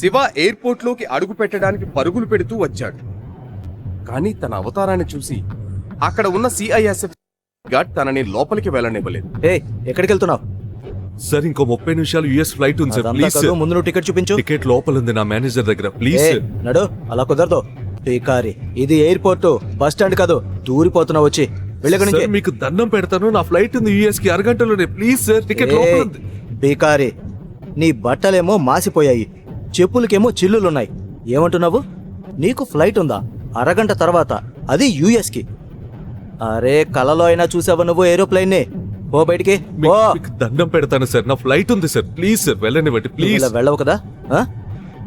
శివ ఎయిర్పోర్ట్లోకి అడుగు పెట్టడానికి పరుగులు పెడుతూ వచ్చాడు. కానీ తన అవతారాన్ని చూసి అక్కడ ఉన్న సిఐఎస్ఎఫ్ గార్డ్ తనని లోపలికి వెళ్ళనివ్వలేదు. ఎక్కడికి వెళ్తున్నావు? సార్ ఇంకో 30 నిమిషాలు యుఎస్ ఫ్లైట్ ఉంది సార్. Please sir. ముందు నువ్వు టికెట్ చూపించు. టికెట్ లోపల ఉంది నా మేనేజర్ దగ్గర. Please sir. నడు, అలా కుదరదు. టీకారి, ఇది ఎయిర్పోర్ట్, బస్ స్టాండ్ కాదు. దూరిపోతున్నావు, వచ్చి వెళ్ళి. మీకు దండం పెడతాను, నా ఫ్లైట్ ఉంది యుఎస్ కి అరగంటలోనే. ప్లీజ్ సార్, టికెట్ లోపల ఉంది. టీకారి, నీ బట్టలేమో మాసిపోయాయి, చెప్పులకేమో చిల్లులున్నాయి. ఏమంటున్నావు? నీకు ఫ్లైట్ ఉందా అరగంట తర్వాత, అది యుఎస్ కి? అరే, కలలో అయినా చూసావా నువ్వు ఏరోప్లేన్ ని? ఓ బయటికి. దండం పెడతాను సార్, నా ఫ్లైట్ ఉంది సార్. ప్లీజ్ సార్, వెళ్ళనివ్వండి ప్లీజ్. వెళ్ళవు కదా,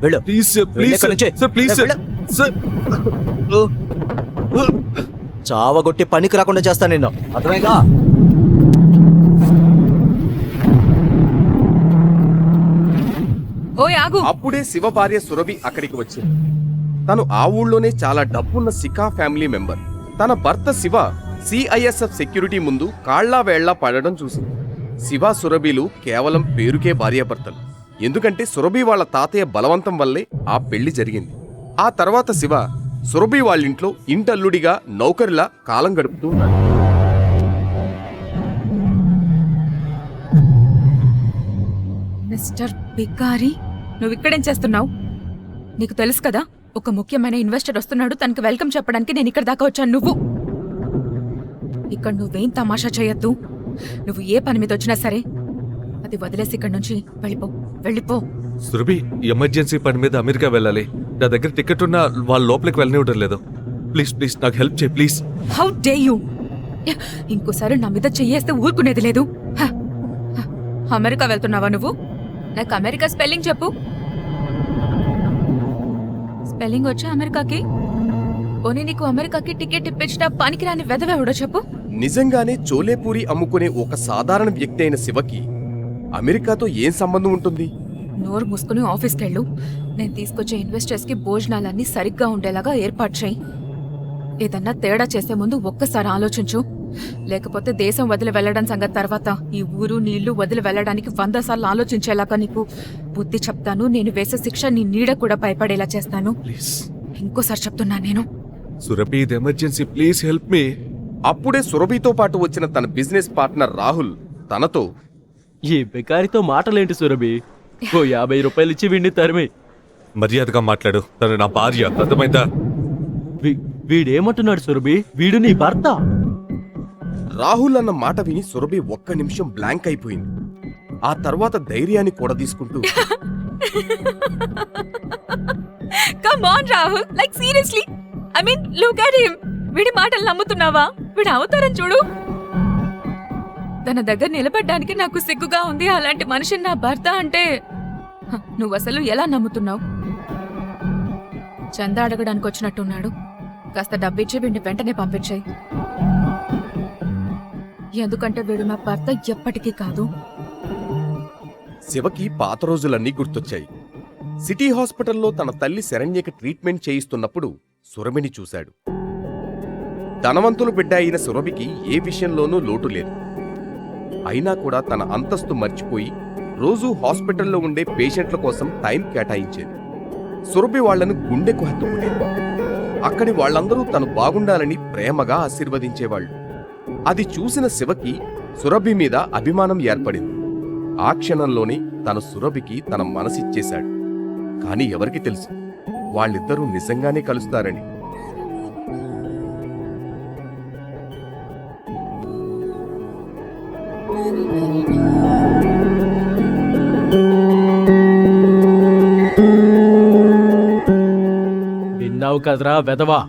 వెళ్ళు. Please sir, please sir, please sir. చావగొట్టి పనికి రాకుండా చేస్తాను నిన్ను, అర్థమైందా? అప్పుడే శివ భార్య సురభి అక్కడికి వచ్చింది. తను ఆ ఊళ్ళోనే చాలా డబ్బున్న సికా ఫ్యామిలీ మెంబర్. తన భర్త శివ సిఐఎస్ఎఫ్ సెక్యూరిటీ ముందు కాళ్లా వేళ్లా పడడం చూసింది. శివ సురభిలు కేవలం పేరుకే భార్యాభర్తలు. ఎందుకంటే సురభి వాళ్ళ తాతయ్య బలవంతం వల్లే ఆ పెళ్లి జరిగింది. ఆ తర్వాత శివ సురభి వాళ్ళింట్లో ఇంటల్లుడిగా నౌకరిలా కాలం గడుపుతూ ఉన్నాడు. మిస్టర్ బికారి, నువ్వు ఇక్కడేం చేస్తున్నావు? నీకు తెలుసు కదా, ఒక ముఖ్యమైన ఇన్వెస్టర్ వస్తున్నాడు, తనకి వెల్కమ్ చెప్పడానికి నేను ఇక్కడ దాకా వచ్చాను. నువ్వు ఇక్కడ నువ్వేం తమాషా చేయొద్దు. నువ్వు ఏ పని మీద వచ్చినా సరే అది వదిలేసి ఇక్కడ నుంచి వెళ్ళిపో. సురభి, ఎమర్జెన్సీ పని మీద అమెరికా వెళ్ళాలి. నా దగ్గర టికెట్ ఉన్నా వాళ్ళ లోపలికి వెళ్ళనివ్వడం లేదు. ప్లీజ్ ప్లీజ్ నాకు హెల్ప్ చేయి ప్లీజ్. How day you! ఇంకోసారి నా మీద చెయ్యేస్తే ఊరుకునేది లేదు. అమెరికా వెళ్తున్నావా నువ్వు? నాకు అమెరికా స్పెల్లింగ్ చెప్పు. స్పెల్లింగ్ వచ్చా అమెరికాకి? పోనీ నీకు అమెరికాకి టికెట్ ఇప్పించిన పనికిరాని వెదవెవడో చెప్పు. నిజంగానే చోలేపూరి అమ్ముకునే ఒక సాధారణ వ్యక్తి అయిన శివకి అమెరికాతో ఏం సంబంధం ఉంటుంది? నోరు మూసుకుని ఆఫీస్కి వెళ్ళు. నేను తీసుకొచ్చే ఇన్వెస్టర్స్ కి భోజనాలన్నీ సరిగ్గా ఉండేలాగా ఏర్పాటు చేయి. ఏదన్నా తేడా చేసే ముందు ఒక్కసారి ఆలోచించు. లేకపోతే దేశం వదిలి వెళ్లడం సంగతి తర్వాత ఈ ఊరు నీళ్లు వదిలి వెళ్లడానికి 100 సార్లు ఆలోచించేలాగా నీకు బుద్ధి చెప్తాను. నేను వేసే శిక్ష నీ నీడ కూడా భయపడేలా చేస్తాను. ఇంకోసారి చెప్తున్నా నేను. సురభి, ఇది ఎమర్జెన్సీ, ప్లీజ్ హెల్ప్ మీ. అప్పుడే సురభితో పాటు వచ్చిన తన బిజినెస్ పార్ట్నర్ రాహుల్ తనతో, ఈ బెకారితో మాటలేంటి సురభి? ఓ 50 రూపాయలు ఇచ్చి వీడిని తరిమి. మర్యాదగా మాట్లాడు, తను నా భార్య, అర్థమైందా? వీడేమంటున్నాడు సురభి? వీడు నీ భర్త. రాహుల్ అన్న మాట విని సురభి ఒక్క నిమిషం బ్లాంక్ అయిపోయింది. ఆ తర్వాత ధైర్యాన్ని కూడా తీసుకుంటూ, come on Rahul, like seriously, I mean look at him. వీడి మాటలు నమ్ముతున్నావా? వీడి అవతారం చూడు. తన దగ్గర నిలబడ్డానికి నాకు సిగ్గుగా ఉంది. అలాంటి మనిషిని నా భర్త అంటే నువ్వు అసలు ఎలా నమ్ముతున్నావు? చందా అడగడానికి వచ్చినట్టున్నాడు. కాస్త డబ్బిచ్చి వీడిని వెంటనే పంపించాయి. ఎందుకంటే వీడు నా భర్త ఎప్పటికీ కాదు. శివకి పాత రోజులన్నీ గుర్తొచ్చాయి. సిటీ హాస్పిటల్లో తన తల్లి శరణ్యకి ట్రీట్మెంట్ చేయిస్తున్నప్పుడు సురభిని చూశాడు. ధనవంతులు బిడ్డ అయిన సురభికి ఏ విషయంలోనూ లోటు లేదు. అయినా కూడా తన అంతస్తు మర్చిపోయి రోజూ హాస్పిటల్లో ఉండే పేషెంట్ల కోసం టైం కేటాయించేది. సురభి వాళ్లను గుండెకు హత్తుకునేది. అక్కడి వాళ్లందరూ తను బాగుండాలని ప్రేమగా ఆశీర్వదించేవాళ్లు. అది చూసిన శివకి సురభి మీద అభిమానం ఏర్పడింది. ఆ క్షణంలోనే తను సురభికి తన మనసిచ్చేశాడు. కాని ఎవరికి తెలుసు వాళ్ళిద్దరూ నిజంగానే కలుస్తారని. విన్నావు కదరా వెదవా?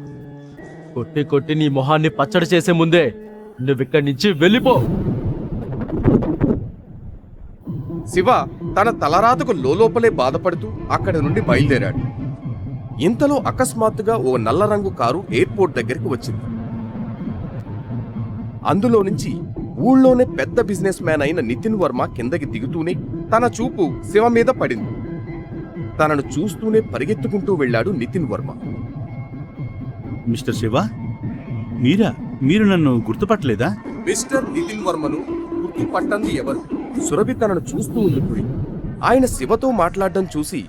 కొట్టి కొట్టి నీ మొహాన్ని పచ్చడి చేసే ముందే నువ్విక్కడి నుంచి వెళ్ళిపో. శివ తన తలరాతకు లోపలే బాధపడుతూ అక్కడి నుండి బయలుదేరాడు. ఇంతలో అకస్మాత్తుగా ఓ నల్ల రంగు కారు ఎయిర్పోర్ట్ దగ్గరికి వచ్చింది. అందులో నుంచి ఊళ్ళోనే పెద్ద బిజినెస్ మ్యాన్ అయిన నితిన్ వర్మ కిందకి దిగుతూనే తన చూపు శివ మీద పడింది. తనను చూస్తూనే పరిగెత్తుకుంటూ వెళ్లాడు నితిన్ వర్మ. మిస్టర్ శివ, మీరు నన్ను గుర్తుపట్టలేదా? మిస్టర్ నితిన్ వర్మను గుర్తుపట్టంది ఎవరు? సురభి తనను చూస్తూ ఉండిపోయింది. ఆయన శివతో మాట్లాడడం చూసి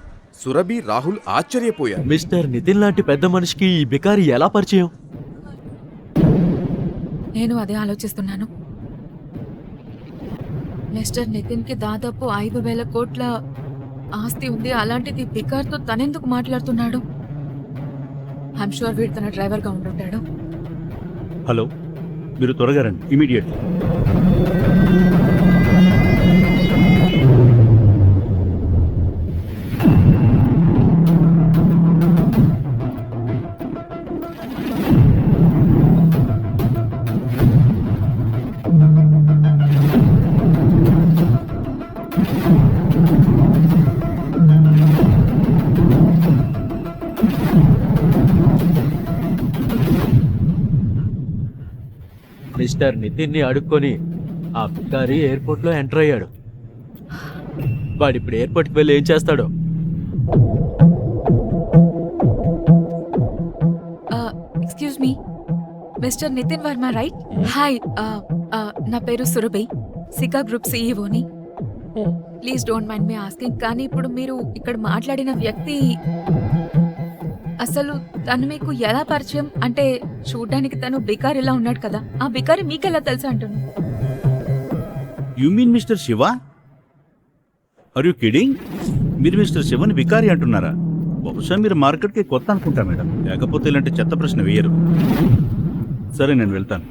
సురభి, రాహుల్ ఆశ్చర్యపోయారు. మిస్టర్ నితిన్ లాంటి పెద్ద మనిషికి ఈ బికారి ఎలా పరిచయం? నేను అదే ఆలోచిస్తున్నాను. మిస్టర్ నితిన్కి దాదాపు 5,000 కోట్ల ఆస్తి ఉంది. అలాంటిది బికార్తో తనెందుకు మాట్లాడుతున్నాడు? ఐఎమ్ షూర్ వీడు తన డ్రైవర్గా ఉండుంటాడు. హలో, మీరు త్వరగా రండి, ఇమీడియట్. మిస్టర్ నితిన్ ని అడుక్కొని ఆ బికారి ఎయిర్పోర్ట్ లో ఎంటర్ అయ్యాడు. వాడిప్పుడు ఎయిర్పోర్ట్కి వెళ్ళి ఏం చేస్తాడో? Excuse me, mister Nitin Varma right? Hi, నా పేరు సురభి, సికా గ్రూప్ సీఈఓని. Please don't mind me asking, కానీ ఇప్పుడు మీరు ఇక్కడ మాట్లాడిన వ్యక్తి అసలు తను మీకు ఎలా పరిచయం? అంటే చూడ్డానికి తను బికారిలా ఉన్నాడు కదా, ఆ బికారి మీకెలా తెలుసు అంటున్నా? You mean mister Shiva? Are you kidding? మీరు మిస్టర్ శివని వికారి అంటున్నారా? బహుశా మీరు మార్కెట్కి కొత్త అనుకుంటా మేడం, లేకపోతే ఇలాంటి చెత్త ప్రశ్న వేయరు. సరే, నేను వెళ్తాను.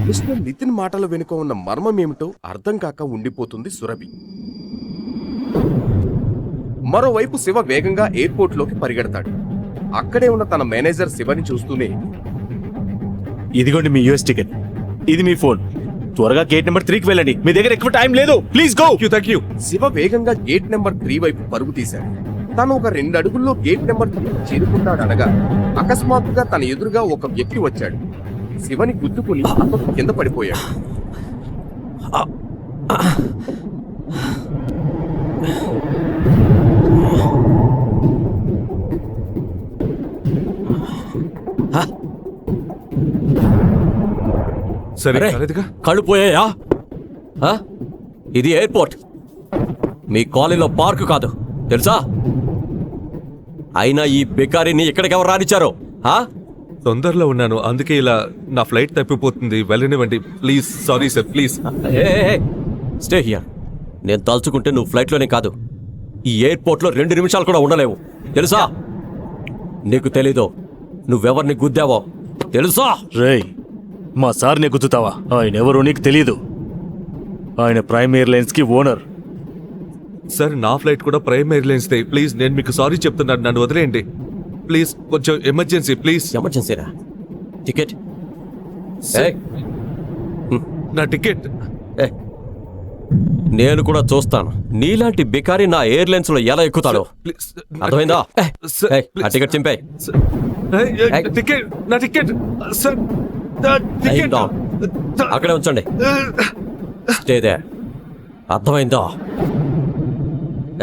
మిస్టర్ నితిన్ మాటల వెనుక ఉన్న మర్మమేమిటో అర్థం కాక ఉండిపోతుంది సురభి. మరోవైపు శివ వేగంగా ఎయిర్పోర్ట్లోకి పరిగెడతాడు. అక్కడే ఉన్న తన మేనేజర్ శివని చూస్తూనే, ఇదిగోండి మీ యూఎస్ టికెట్, ఇది మీ ఫోన్. త్వరగా గేట్ నెంబర్ 3కి వెళ్ళండి, మీ దగ్గర ఎక్కువ టైం లేదు. Please go. Thank you. Shiva వేగంగా గేట్ నెంబర్ 3 వైపు పరుగు తీశాడు. తను ఒక 2 అడుగుల్లో గేట్ నెంబర్ 3 చేరుకుంటాడనగా అకస్మాత్తుగా తన ఎదురుగా ఒక వ్యక్తి వచ్చాడు. శివని గుద్దుకుని అతను కింద పడిపోయాడు. సరే, అరే, కాలేదుగా. కళ్ళు పోయాయా? ఆ? ఇది ఎయిర్పోర్ట్, మీ కాలనీలో పార్కు కాదు, తెలుసా? అయినా ఈ బికారిని ఇక్కడికి ఎవరు రానిచ్చారు? తొందరలో ఉన్నాను, అందుకే ఇలా నా ఫ్లైట్ తప్పిపోతుంది, వెళ్ళనివ్వండి please. Sorry sir, please. Stay here. నేను తలుచుకుంటే నువ్వు ఫ్లైట్లోనే కాదు, ఈ ఎయిర్పోర్ట్లో 2 నిమిషాలు కూడా ఉండలేవు, తెలుసా? నీకు తెలీదు నువ్వెవరిని గుద్దావో, తెలుసా? రేయ్, మా సార్ని గుద్దుతావా? ఆయన ఎవరో నీకు తెలీదు. ఆయన ప్రైమ్ ఎయిర్లైన్స్ కి ఓనర్. సార్, నా ఫ్లైట్ కూడా ప్రైమ్ ఎయిర్లైన్స్ దే. ప్లీజ్, నేను మీకు సారీ చెప్తున్నాను, నన్ను వదిలేయండి ప్లీజ్. కొంచెం ఎమర్జెన్సీ, ప్లీజ్. ఎమర్జెన్సీరా? టికెట్? నా టికెట్. నేను కూడా చూస్తాను నీలాంటి బికారి నా ఎయిర్లైన్స్ లో ఎలా ఎక్కుతాడో. ప్లీజ్. అర్థమైందా? సార్, ఏయ్, ఆ టికెట్ చింపాయి. టికెట్, నా టికెట్ సార్, నా Lying టికెట్. down. అక్కడే ఉంచండి. Stay there. అర్థమైందా?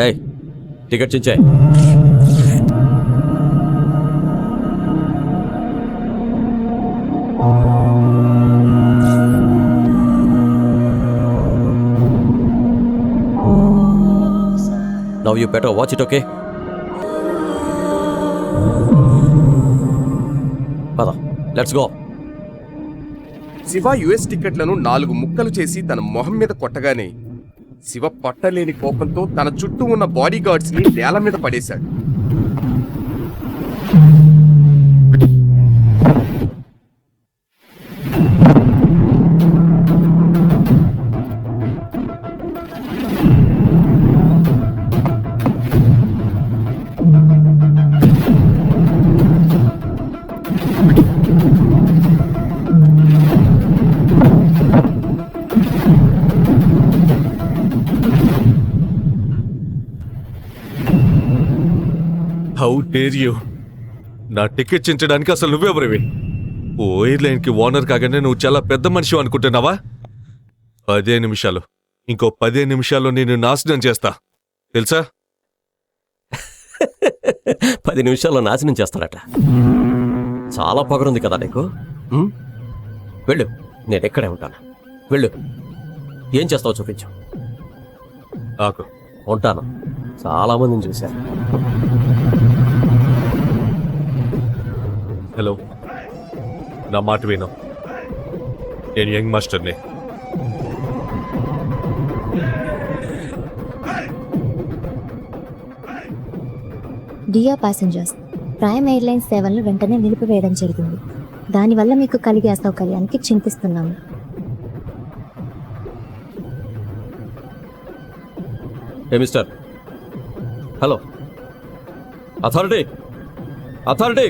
ఏయ్, టికెట్ చించాయి. Now you better watch it, okay? పద, లెట్స్ గో. శివ యుఎస్ టికెట్లను 4 ముక్కలు చేసి తన మొహం మీద కొట్టగానే శివ పట్టలేని కోపంతో తన చుట్టూ ఉన్న బాడీ గార్డ్స్ ని నేల మీద పడేశాడు. How dare you! నా టికెట్ చించడానికి అసలు నువ్వెవరివి? ఓ ఎయిర్లైన్ కి ఓనర్ కాగానే నువ్వు చాలా పెద్ద మనిషి అనుకుంటున్నావా? 10 నిమిషాలు, ఇంకో 15 నిమిషాల్లో నేను నాశనం చేస్తా, తెలుసా? 10 నిమిషాల్లో నాశనం చేస్తాడట. చాలా పొగరుంది కదా నీకు. ఉమ్? వెళ్ళు, నేను ఎక్కడే ఉంటాను. వెళ్ళు, ఏం చేస్తావో చూపించు. ఆకు. ఉంటాను. చాలా మందిని చూశాను. హలో, నా మాట విను. నేను యంగ్ మాస్టర్ని. డియర్ ప్యాసింజర్స్, ప్రైమ్ ఎయిర్లైన్స్ సేవలను వెంటనే నిలిపివేయడం జరిగింది. దానివల్ల మీకు కలిగే అసౌకర్యానికి చింతిస్తున్నాము. ఏ mister, hello, authority, authority.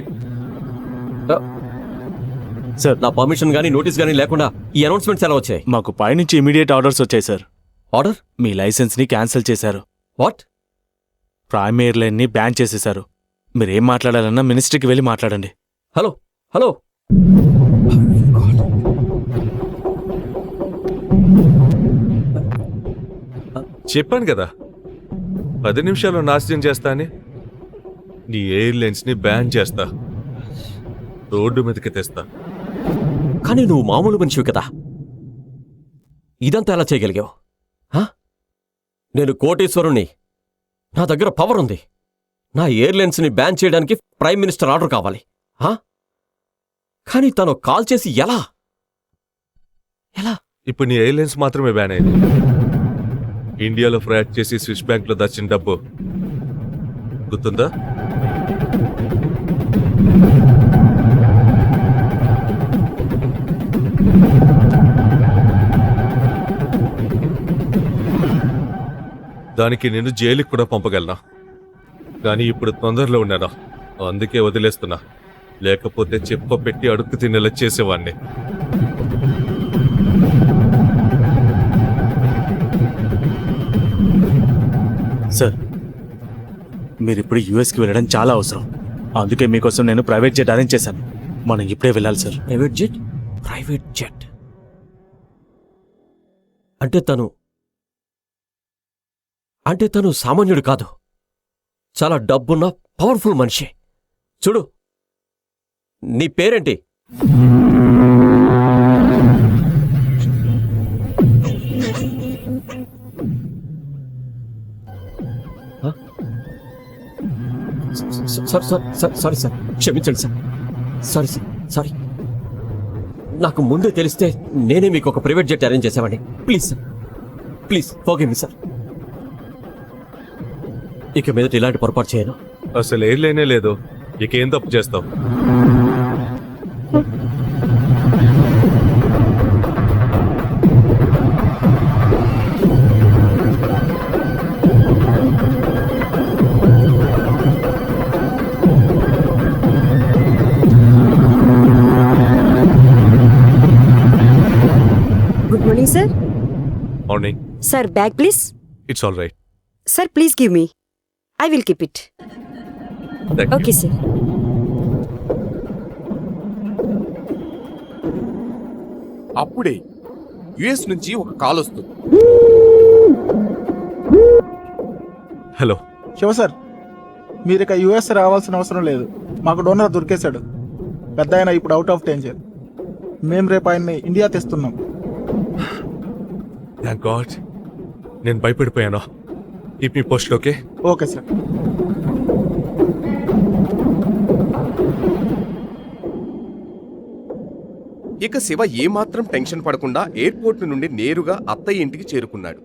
Sir, నా పర్మిషన్ కానీ నోటీస్ కానీ లేకుండా ఈ అనౌన్స్మెంట్స్ ఎలా వచ్చాయి? మాకు పైనుంచి ఇమీడియట్ ఆర్డర్స్ వచ్చాయి సార్. ఆర్డర్? మీ లైసెన్స్ని క్యాన్సిల్ చేశారు. వాట్? ప్రైమ్ ఎయిర్లైన్ని బ్యాన్ చేసేశారు. మీరేం మాట్లాడాలన్నా మినిస్ట్రీకి వెళ్ళి మాట్లాడండి. Hello, hello. చెప్పాను కదా 10 నిమిషాల్లో నాశనం చేస్తా అని. నీ ఎయిర్లైన్స్ని బ్యాన్ చేస్తా, రోడ్డు మీదకి తెస్తా. కానీ నువ్వు మామూలు మనిషివి కదా, ఇదంతా ఎలా చేయగలిగావు? హా? నేను కోటీశ్వరుణ్ణి, నా దగ్గర పవర్ ఉంది. నా ఎయిర్లైన్స్ని బ్యాన్ చేయడానికి ప్రైమ్ మినిస్టర్ ఆర్డర్ కావాలి. హా? కానీ తను కాల్ చేసి ఎలా ఎలా ఇప్పుడు నీ ఎయిర్లైన్స్ మాత్రమే బ్యాన్ అయింది. ఇండియాలో ఫ్రాడ్ చేసి స్విస్ బ్యాంక్లో దాచిన డబ్బు గుర్తుందా? దానికి నేను జైలుకి కూడా పంపగలనా, కానీ ఇప్పుడు తొందరలో ఉన్నానా, అందుకే వదిలేస్తున్నా. లేకపోతే చెప్ప పెట్టి అడుక్కు తినేలా చేసేవాణ్ణి. సార్, మీరిప్పుడు యూఎస్కి వెళ్ళడం చాలా అవసరం. అందుకే మీకోసం నేను ప్రైవేట్ జెట్ అరేంజ్ చేశాను. మనం ఇప్పుడే వెళ్ళాలి sir. Private jet? Private jet అంటే తను సామాన్యుడు కాదు, చాలా డబ్బున్న పవర్ఫుల్ మనిషి. చూడు, నీ పేరేంటి? సారీ సార్, క్షమించండి సార్. Sorry sir, sorry. నాకు ముందే తెలిస్తే నేనే మీకు ఒక ప్రైవేట్ జెట్ అరేంజ్ చేసేవాడిని. Please sir, please forgive me sir. ఇక మీదట ఇలాంటి పొరపాటు చేయను. అసలు ఎయిర్లైనే లేదు, ఇక ఏం తప్పు చేస్తావు? Good morning, sir. Morning. Sir, bag please. It's all right. Sir, please give me. I will keep it. Okay, sir. అప్పుడే యుఎస్ నుంచి ఒక కాల్ వస్తుంది. హలో. శివ సార్, మీరు ఇక యుఎస్ రావాల్సిన అవసరం లేదు. మాకు డోనర్ దొరికేశాడు. పెద్ద ఆయన ఇప్పుడు అవుట్ ఆఫ్ డేంజర్. మేము రేపు ఆయన్ని ఇండియా తెస్తున్నాం. Thank god. నేను భయపడిపోయాను. Keep me post. Okay? Okay sir. ఇక శివ ఏమాత్రం టెన్షన్ పడకుండా ఎయిర్పోర్ట్ నుండి నేరుగా అత్తయ్య ఇంటికి చేరుకున్నాడు.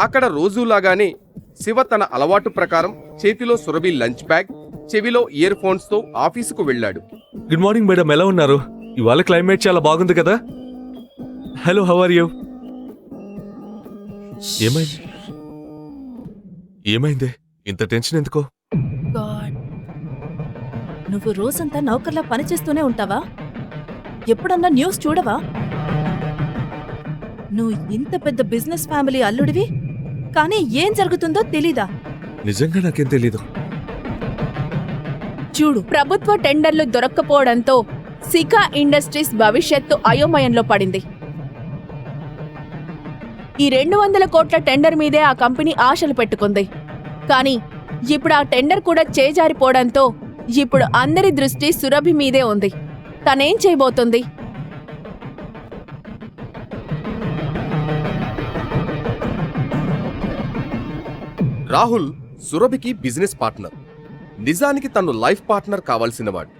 అక్కడ రోజులాగానే శివ తన అలవాటు ప్రకారం చేతిలో సురభి లంచ్ బ్యాగ్, చెవిలో ఇయర్ ఫోన్స్ తో ఆఫీసుకు వెళ్ళాడు. గుడ్ మార్నింగ్ మేడం, ఎలా ఉన్నారు? ఇవాళ క్లైమేట్ చాలా బాగుంది కదా. Hello, how are you? ఏమైంది? ఏమైంది? ఇంత టెన్షన్ ఎందుకో? నువ్వు రోజంతా నౌకర్లా పనిచేస్తూనే ఉంటావా? ఎప్పుడన్నా న్యూస్ చూడవా? నువ్వు ఇంత పెద్ద బిజినెస్ ఫ్యామిలీ అల్లుడివి, కానీ ఏం జరుగుతుందో తెలీదా? నిజంగా నాకేం తెలీదు. చూడు, ప్రభుత్వ టెండర్లు దొరక్కపోవడంతో సికా ఇండస్ట్రీస్ భవిష్యత్తు అయోమయంలో పడింది. ఈ 200 కోట్ల టెండర్ మీదే ఆ కంపెనీ ఆశలు పెట్టుకుంది. కానీ ఇప్పుడు ఆ టెండర్ కూడా చేజారిపోవడంతో ఇప్పుడు అందరి దృష్టి సురభి మీదే ఉంది. తనేం చేయబోతుంది? రాహుల్ సురభికి బిజినెస్ పార్ట్నర్. నిజానికి తను లైఫ్ పార్ట్నర్ కావాల్సినవాడు.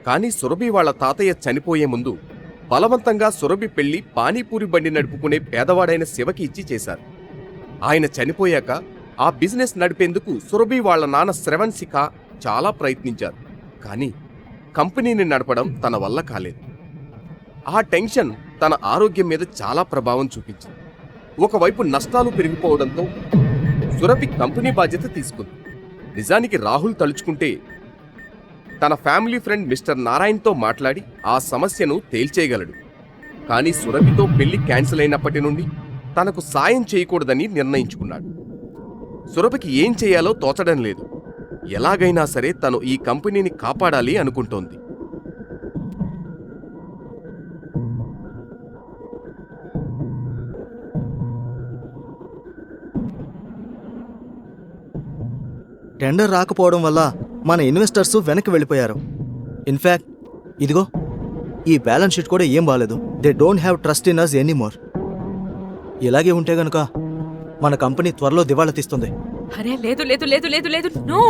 కానీ సురభి వాళ్ళ తాతయ్య చనిపోయే ముందు బలవంతంగా సురభి పెళ్లి పానీపూరి బండి నడుపుకునే పేదవాడైన శివకి ఇచ్చి చేశారు. ఆయన చనిపోయాక ఆ బిజినెస్ నడిపేందుకు సురభి వాళ్ళ నాన్న శ్రవణ్ శిఖ చాలా ప్రయత్నించారు. కానీ కంపెనీని నడపడం తన వల్ల కాలేదు. ఆ టెన్షన్ తన ఆరోగ్యం మీద చాలా ప్రభావం చూపించింది. ఒకవైపు నష్టాలు పెరిగిపోవడంతో సురభి కంపెనీ బాధ్యత తీసుకుంది. నిజానికి రాహుల్ తలుచుకుంటే తన ఫ్యామిలీ ఫ్రెండ్ మిస్టర్ నారాయణ్తో మాట్లాడి ఆ సమస్యను తేల్చేయగలడు. కానీ సురభితో పెళ్లి క్యాన్సిల్ అయినప్పటి నుండి తనకు సాయం చేయకూడదని నిర్ణయించుకున్నాడు. సురభికి ఏం చేయాలో తోచడం లేదు. ఎలాగైనా సరే తను ఈ కంపెనీని కాపాడాలి అనుకుంటోంది. టెండర్ రాకపోవడం వల్ల మన ఇన్వెస్టర్స్ వెనక్కి వెళ్ళిపోయారు. ఇన్ఫ్యాక్ట్ ఇదిగో ఈ బ్యాలెన్స్ షీట్ కూడా ఏం బాలేదు. They don't have trust in us anymore. ఇలాగే ఉంటే గనుక మన కంపెనీ త్వరలో దివాళా తీస్తుంది. అరే లేదు లేదు లేదు లేదు లేదు no,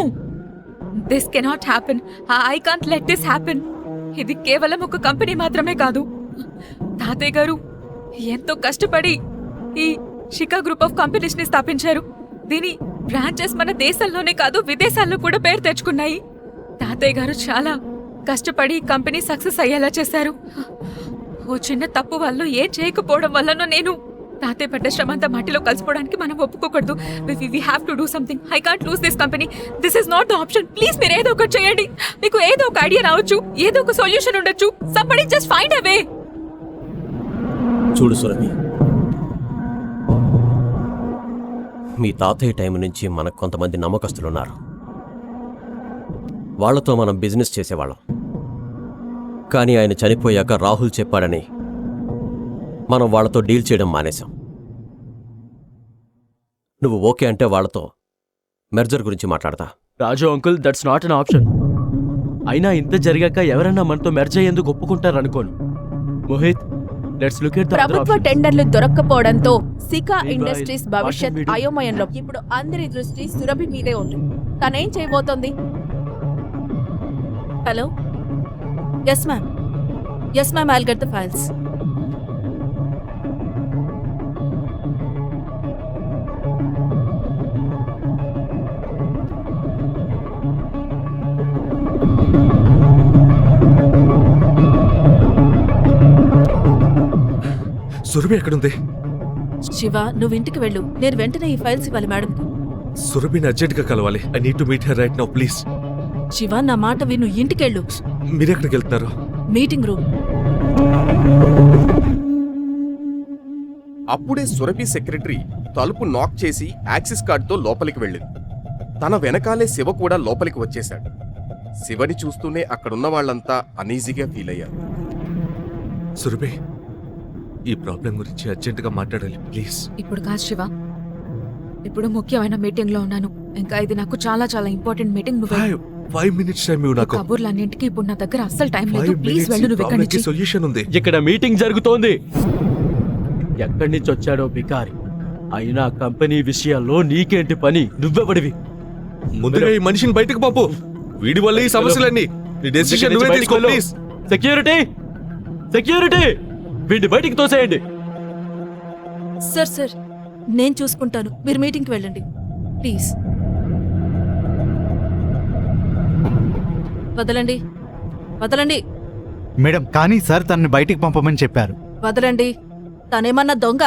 this cannot happen. I can't let this happen. ఇది కేవలం ఒక కంపెనీ మాత్రమే కాదు. తాతయ్య గారు ఎంతో కష్టపడి ఈ షికా గ్రూప్ ఆఫ్ కంపెనీస్ ని స్థాపించారు. దీని బ్రాంచెస్ మన దేశంలోనే కాదు విదేశాల్లో కూడా పేరు తెచ్చుకున్నాయి. తాతయ్య గారు చాలా కష్టపడి కంపెనీ సక్సెస్ అయ్యేలా చేశారు. ఓ చిన్న తప్పు వల్ల ఏం చేయకపోవడం వల్లనో నేను తాతయ్య పడ్డ శ్రమంతా మట్టిలో కలిసిపోవడానికి మనం ఒప్పుకోకూడదు. We have to do something. I can't lose this company. This is not the option. Please మీరు ఏదో ఒకటి చేయండి. మీకు ఏదో ఒక ఐడియా రావచ్చు, ఏదో ఒక సొల్యూషన్ ఉండొచ్చు. సంబడీ జస్ట్ ఫైండ్ ఎ వే. చూడు సురభి, మీ తాతయ్య టైం నుంచి మనకు కొంతమంది నమ్మకస్తులున్నారు. వాళ్లతో మనం బిజినెస్ చేసేవాళ్ళం. కానీ ఆయన చనిపోయాక రాహుల్ చెప్పాడని మనం వాళ్లతో డీల్ చేయడం మానేశాం. నువ్వు ఓకే అంటే వాళ్లతో మెర్జర్ గురించి మాట్లాడతా. Raju uncle, that's not an option. అయినా ఇంత జరిగాక ఎవరన్నా మనతో మెర్జ్ అయ్యేందుకు ఒప్పుకుంటారనుకోను. Mohit, let's look at the other ప్రభుత్వ ఆప్షన్. టెండర్లు దొరక్కపోవడంతో సికా Meanwhile, ఇండస్ట్రీస్ భవిష్యత్ what can we do? అయోమయంలో. ఇప్పుడు అందరి దృష్టి సురభి మీదే ఉంది. తనేం చేయబోతోంది? Hello, yes ma'am, yes ma'am, I'll get the files. Surabhi ఎక్కడుంది? శివ, నువ్వు ఇంటికి వెళ్ళు. నేను వెంటనే ఈ ఫైల్స్ ఇవ్వాలి మేడంకి. సురభిని అర్జెంట్గా కలవాలి. I need to meet her right now please. Shiva, నా మాట విను. ఇంటికెళ్ళు. మీరెక్కడికి వెళ్తున్నారు? Meeting room. అప్పుడే సురభి సెక్రటరీ తలుపు నాక్ చేసి యాక్సిస్ కార్డుతో లోపలికి వెళ్ళింది. తన వెనకాలే శివ కూడా లోపలికి వచ్చేశాడు. శివని చూస్తూనే అక్కడున్న వాళ్ళంతా అనీజీగా ఫీల్ అయ్యారు. సురభి, ఈ ప్రాబ్లం గురించి అర్జెంటుగా మాట్లాడాలి ప్లీజ్. ఇప్పుడు కాదు శివ, ఇప్పుడు ముఖ్యమైన మీటింగ్ లో ఉన్నాను. ఇంకా ఇది నాకు చాలా చాలా ఇంపార్టెంట్ మీటింగ్. నువ్వు 5 minutes టైం ఇవ్వు నాకు. కబుర్లన్నింటికి ఇప్పుడు నా దగ్గర అస్సలు టైం లేదు. 5 ప్లీజ్ minutes వెళ్ళు నువ్వు ఇక్కడి నుంచి. సొల్యూషన్ ఉంది. ఇక్కడ మీటింగ్ జరుగుతోంది. ఎక్కడి నుంచి వచ్చాడో బికారి. అయినా కంపెనీ విషయాల్లో నీకేంటి పని? నువ్వెవడివి? ముందుగా ఈ మనిషిని బయటకు పాపు. వీడి వల్ల ఈ సమస్యలన్నీ. నీ డెసిషన్ నువ్వే తీసుకో ప్లీజ్. సెక్యూరిటీ, సెక్యూరిటీ, వీడిని బయటికి తోసేయండి. సార్ సార్, నేను చూసుకుంటాను. మీరు మీటింగ్కి వెళ్ళండి ప్లీజ్. వదలండి, వదలండి, మేడం. కానీ సార్ తనని బయటికి పంపమని చెప్పారు. వదలండి. తనేమన్నా దొంగ?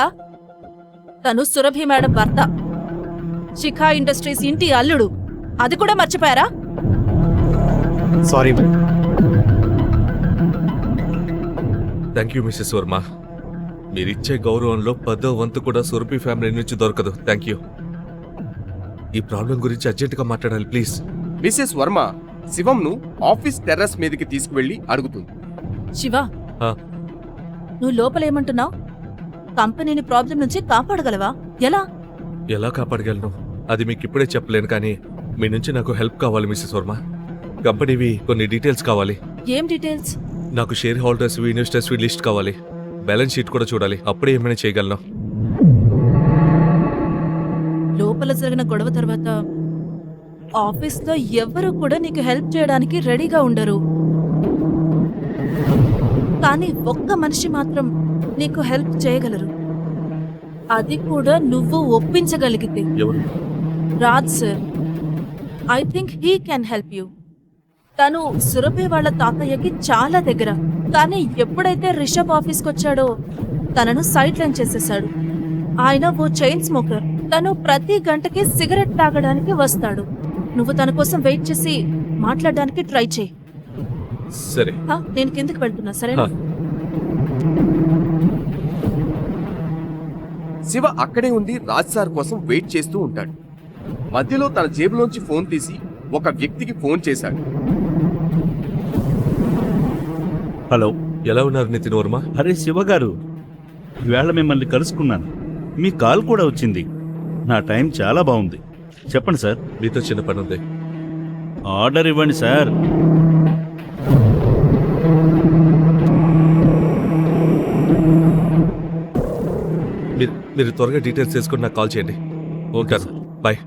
తను సురభి మేడం భర్త, శిఖా ఇండస్ట్రీస్ ఇంటి అల్లుడు. అది కూడా మర్చిపోయారా? Sorry madam. Thank you Mrs Varma. మీరిచ్చే గౌరవంలో 10వ వంతు కూడా సురభి ఫ్యామిలీ నుంచి దొరకదు. Thank you. ఈ ప్రాబ్లం గురించి అర్జెంటుగా మాట్లాడాలి ప్లీజ్. మిసెస్ వర్మ శివంను ఆఫీస్ టెర్రస్ మీదకి తీసుకువెళ్లి అడుగుతుంది. శివ, ఆ, నువ్వు లోపలేమంటున్నావు? కంపెనీని ప్రాబ్లం నుంచి కాపాడగలవా? ఎలా? ఎలా కాపాడగలను అది మీకు ఇప్పుడే చెప్పలేను, కానీ మీ నుంచి నాకు హెల్ప్ కావాలి మిస్సెస్ వర్మ. కంపెనీవి కొన్ని డీటెయిల్స్ కావాలి. ఏం డీటెయిల్స్? నాకు షేర్ హోల్డర్స్ ఇన్వెస్టర్స్ లిస్ట్ కావాలి. బ్యాలెన్స్ షీట్ కూడా చూడాలి. అప్పుడే ఏమైనా చేయగలను. లోపల జరిగిన గొడవ తర్వాత ఆఫీస్లో ఎవ్వరూ కూడా నీకు హెల్ప్ చేయడానికి రెడీగా ఉండరు. కానీ ఒక్క మనిషి మాత్రం నీకు హెల్ప్ చేయగలరు. అది కూడా నువ్వు ఒప్పించగలిగితే. ఎవరు? Raj sir. I think he can help you. తను సురభి వాళ్ళ తాతయ్యకి చాలా దగ్గర. కానీ ఎప్పుడైతే రిషబ్ ఆఫీస్కి వచ్చాడో తనను సైడ్ లైన్ చేసేశాడు. ఆయన ఓ చైన్ స్మోకర్. తను ప్రతి గంటకి సిగరెట్ తాగడానికి వస్తాడు. నువ్వు తన కోసం వెయిట్ చేసి మాట్లాడడానికి ట్రై చేయి. సరే. నేను కిందకి వెళ్తున్నా, సరేనా? శివ అక్కడే ఉండి రాజ్ సార్ కోసం వెయిట్ చేస్తూ ఉంటాడు. మధ్యలో తన జేబులోంచి ఫోన్ తీసి ఒక వ్యక్తికి ఫోన్ చేశాడు. హలో, ఎలా ఉన్నారు నితిన్ వర్మ? అరే శివ గారు, ఈవేళ మిమ్మల్ని కలుసుకున్నాను. మీ కాల్ కూడా వచ్చింది. నా టైం చాలా బాగుంది. చెప్పండి సార్. మీతో చిన్న పని ఉంది. ఆర్డర్ ఇవ్వండి సార్. మీరు త్వరగా డీటెయిల్స్ తీసుకొని నాకు కాల్ చేయండి. Okay sir, bye.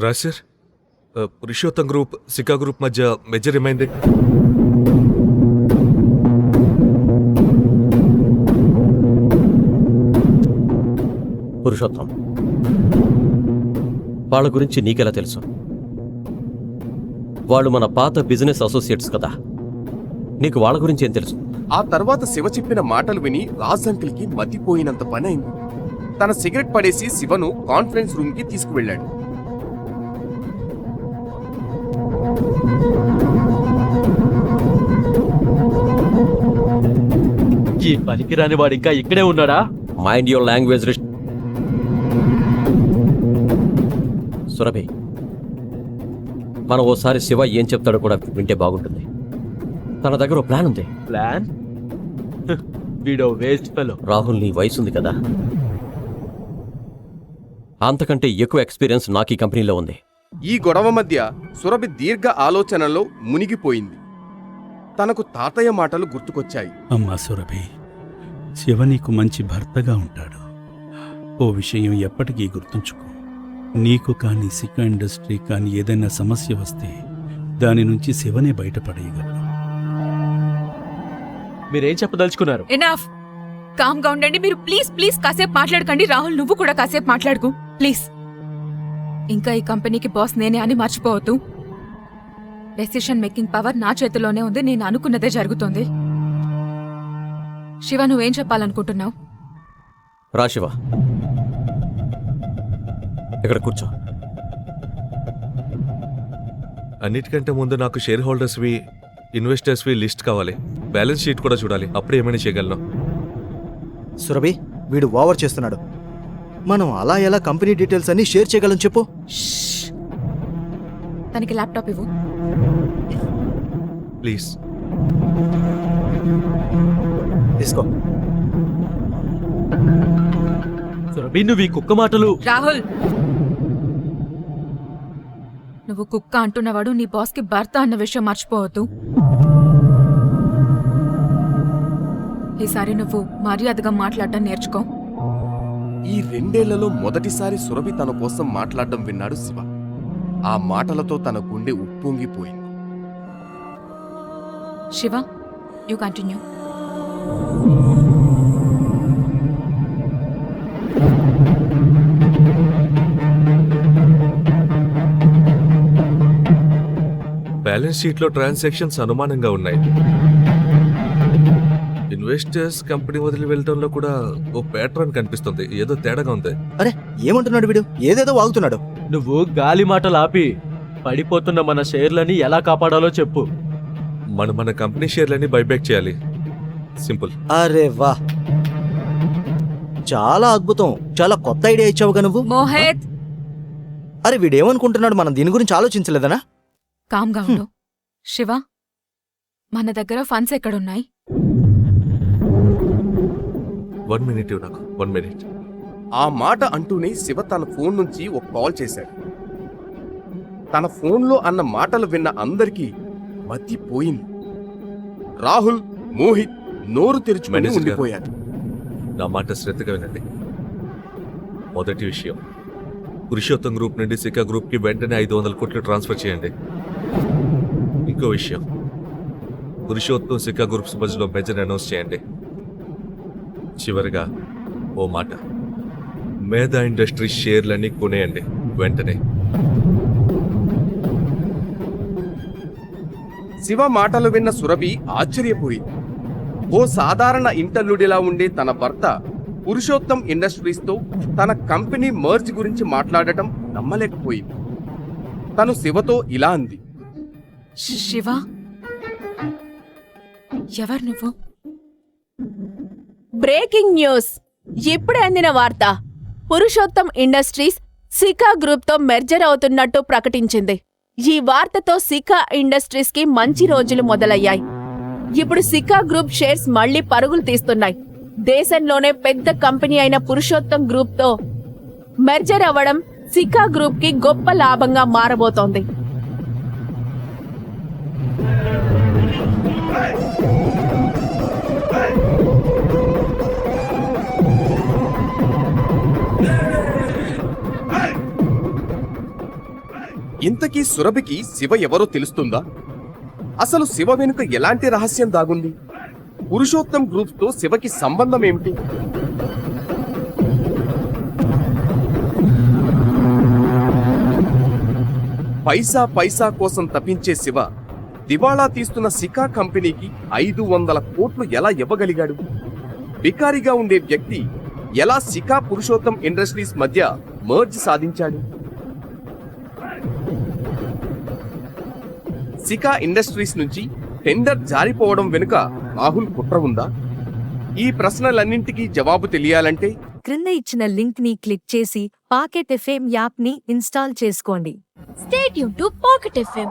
Raj sir, Purushottam group Sika group మధ్య మెజర్ ఏమైంది? పురుషోత్తం, వాళ్ళ గురించి నీకెలా తెలుసు? వాళ్ళు మన పాత బిజినెస్ అసోసియేట్స్ కదా. నీకు వాళ్ళ గురించి ఏం తెలుసు? ఆ తర్వాత శివ చెప్పిన మాటలు విని రాజ్ అంకిల్కి మతిపోయినంత పని అయింది. తన సిగరెట్ పడేసి శివను కాన్ఫరెన్స్ రూమ్ కి తీసుకువెళ్ళాడు. ఈ పనికిరాని వాడు ఇంకా ఇక్కడే ఉన్నాడా? Mind your language. సురభి, మనం ఓసారి శివ ఏం చెప్తాడో కూడా వింటే బాగుంటుంది. తన దగ్గర ఓ ప్లాన్ ఉంది. ప్లాన్? వీడో వేస్ట్ ఫెలో. రాహుల్, నీ వయసు ఉంది కదా, అంతకంటే ఎక్కువ ఎక్స్పీరియన్స్ నాకు ఈ కంపెనీలో ఉంది. ఈ గొడవ మధ్య సురభి దీర్ఘ ఆలోచనలో మునిగిపోయింది. తనకు తాతయ్య మాటలు గుర్తుకొచ్చాయి. అమ్మా సురభి, శివ నీకు మంచి భర్తగా ఉంటాడు. ఓ విషయం ఎప్పటికీ గుర్తుంచుకో. నీకు కానీ సికా ఇండస్ట్రీ కానీ ఏదైనా సమస్య వస్తే దాని నుంచి శివనే బయటపడేయగలడు. మీరేం చెప్పదలుచుకున్నారు? ఎనఫ్. కామ్ గా ఉండండి మీరు. ప్లీజ్ ప్లీజ్ కాసేపు మాట్లాడకండి. రాహుల్, నువ్వు కూడా కాసేపు మాట్లాడుకు ప్లీజ్. ఇంకా ఈ కంపెనీకి బాస్ నేనే అని మర్చిపోవద్దు. డెసిషన్ మేకింగ్ పవర్ నా చేతిలోనే ఉంది. నేను అనుకున్నదే జరుగుతుంది. శివ, నువ్వేం చెప్పాలనుకుంటున్నావు? రా శివ, ఇక్కడ కూర్చో. అన్నిటికంటే ముందు నాకు షేర్ హోల్డర్స్వి ఇన్వెస్టర్స్వి లిస్ట్ కావాలి. బ్యాలెన్స్ షీట్ కూడా చూడాలి. అప్పుడే ఏమైనా చేయగలను. సురభి, వీడు ఓవర్ చేస్తున్నాడు. మనం అలా ఎలా కంపెనీ డీటెయిల్స్ అన్ని షేర్ చేయగలం చెప్పు. తనకి ల్యాప్టాప్ ఇవ్వు ప్లీజ్. తీసుకో. సురభి, నువ్వు ఈ కుక్క మాటలు. రాహుల్, నువ్వు కుక్క అంటున్నవాడు నీ బాస్కి భర్త అన్న విషయం మర్చిపోవద్దు. ఈసారి నువ్వు మర్యాదగా మాట్లాడడం నేర్చుకో. ఈ 2 ఏళ్లలో మొదటిసారి సురభి తన కోసం మాట్లాడడం విన్నాడు శివ. ఆ మాటలతో తన గుండె ఉప్పొంగిపోయింది. Shiva, you continue. బ్యాలెన్స్ షీట్లో ట్రాన్సాక్షన్స్ అనుమానంగా ఉన్నాయి. ఇన్వెస్టర్స్ కంపెనీ వదిలి వెళ్ళడంలో కూడా ఓ ప్యాటర్న్ కనిపిస్తుంది. ఏదో తేడాగా ఉంది. అరే, ఏమంటున్నాడు వీడు? ఏదేదో వాగుతున్నాడు. నువ్వు గాలి మాటలు ఆపి పడిపోతున్న మన షేర్లని ఎలా కాపాడాలో చెప్పు. మన కంపెనీ షేర్లని బైబ్యాక్ చేయాలి. సింపుల్. అరే వా, చాలా అద్భుతం. చాలా కొత్త ఐడియా ఇచ్చావుగా నువ్వు. మోహిత్, అరే వీడేమనుకుంటున్నాడు, మనం దీని గురించి ఆలోచించలేదనా? కామ్గా ఉండు. శివ, మన దగ్గర ఫండ్స్ ఎక్కడున్నాయి? 1 minute నాకు 1 minute. ఆ మాట అంటూనే శివ తన ఫోన్ నుంచి ఒక కాల్ చేశాడు. తన ఫోన్లో అన్న మాటలు విన్న అందరికీ మతిపోయింది. రాహుల్, మోహిత్ నోరు తెరుచుకుని మేనేజర్ గారు. ఉండిపోయారు. నా మాట శ్రద్ధగా వినండి. మొదటి విషయం, పురుషోత్తం గ్రూప్ నుండి సికా గ్రూప్కి వెంటనే 500 కోట్లు ట్రాన్స్ఫర్ చేయండి. ఇంకో విషయం, పురుషోత్తం సికా గ్రూప్స్ మధ్యలో మెజర్ అనౌన్స్ చేయండి. చివరిగా ఓ మాట, మేధా ఇండస్ట్రీ షేర్లన్నీ కొనేయండి వెంటనే. శివ మాటలు విన్న సురభి ఆశ్చర్యపోయింది. ఓ సాధారణ ఇంటల్లుడిలా ఉండే తన భర్త పురుషోత్తం ఇండస్ట్రీస్తో తన కంపెనీ మర్జ్ గురించి మాట్లాడటం నమ్మలేకపోయింది. తను శివతో ఇలా అంది. శివ, ఎవరు నువ్వు? Breaking news! ఇప్పుడే అందిన వార్త. పురుషోత్తం ఇండస్ట్రీస్ సికా గ్రూప్ తో మెర్జర్ అవుతున్నట్టు ప్రకటించింది. ఈ వార్తతో సికా ఇండస్ట్రీస్ కి మంచి రోజులు మొదలయ్యాయి. ఇప్పుడు సికా గ్రూప్ షేర్స్ మళ్లీ పరుగులు తీస్తున్నాయి. దేశంలోనే పెద్ద కంపెనీ అయిన పురుషోత్తం గ్రూప్ తో మెర్జర్ అవ్వడం సికా గ్రూప్ కి గొప్ప లాభంగా మారబోతోంది. ఇంతకీ సురభికి శివ ఎవరో తెలుస్తుందా? అసలు శివ వెనుక ఎలాంటి రహస్యం దాగుంది? పురుషోత్తం గ్రూప్తో శివకి సంబంధం ఏమిటి? పైసా పైసా కోసం తప్పించే శివ దివాళా తీస్తున్న సికా కంపెనీకి 500 కోట్లు ఎలా ఇవ్వగలిగాడు? బికారిగా ఉండే వ్యక్తి ఎలా సికా పురుషోత్తం ఇండస్ట్రీస్ మధ్య మర్జ్ సాధించాడు? సికా ఇండస్ట్రీస్ నుంచి టెండర్ జారిపోవడం వెనుక రాహుల్ కుట్ర ఉందా? ఈ ప్రశ్నలన్నింటికీ జవాబు తెలియాలంటే క్రింద ఇచ్చిన లింక్ ని క్లిక్ చేసి పాకెట్ ఎఫ్ఎం యాప్ ని ఇన్స్టాల్ చేసుకోండి. Stay tuned to Pocket FM.